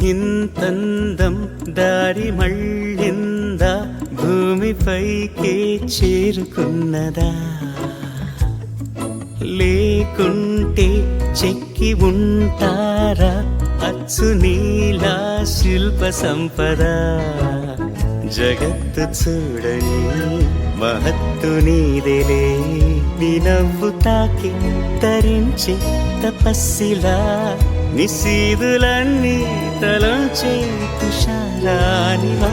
ఇంతందం దారి మళ్ళిందా భూమిపైకే చేరుకున్నదా లేకుంటే చెక్కి ఉంటారా అచ్చు నీలా శిల్ప సంపద జగత్తు చూడని మహత్తు నీదేలే నీ నవ్వు తాకి తరించి తపస్సిలా నిశీదులన్నీ తలంచే తుషారానివా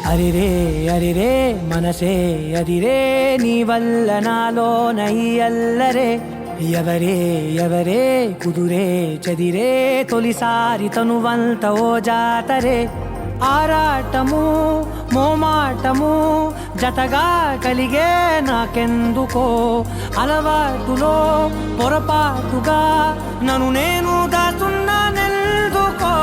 అరిరే అరిరే మనసే అదిరే నీ వల్ల నాలోన ఈ అల్లరే ఎవరే ఎవరే కుదురే చదిరే తొలిసారి తనువంత ఓ జాతరే ఆరాటము మోమాటము జతగా కలిగే నాకెందుకో అలవాటులో పొరపాటుగా నన్ను నేను దాస్తున్నా నెల్దుకో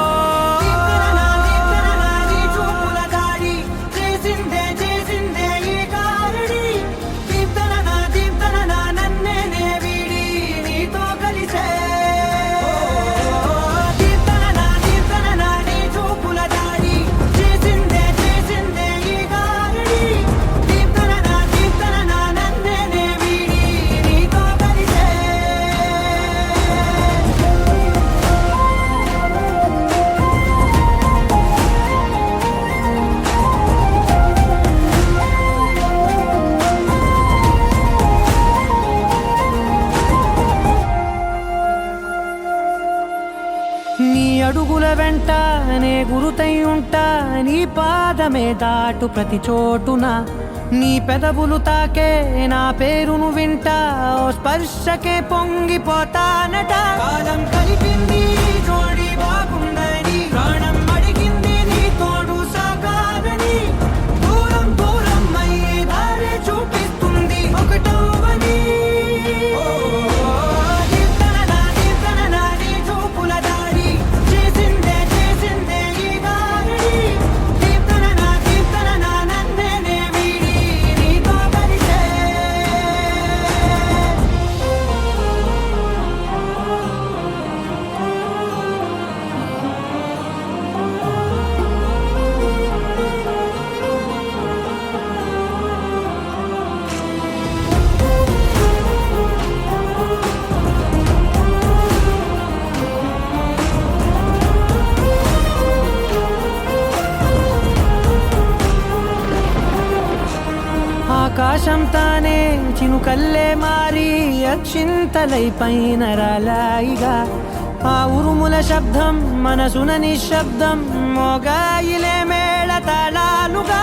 నీ అడుగుల వెంట నే గురుతై ఉంటా నీ పాదమే దాటు ప్రతి చోటున నీ పెదవులు తాకే నా పేరును వింటా ఓ స్పర్శకే పొంగిపోతానట కాలం కలిపింది జోడి బాగుందని ప్రాణం అడిగింది నీ తోడు సాగాలని దూరం దూరం అయ్యే దారి చూపిస్తుంది ఒకటవని ఆకాశం తానే చినుకల్లే మారి అక్షింతలై పైన రాలాయిగా ఆ ఉరుముల శబ్దం మనసున నిశ్శబ్దం మోగాయిలే మేళ తాళాలుగా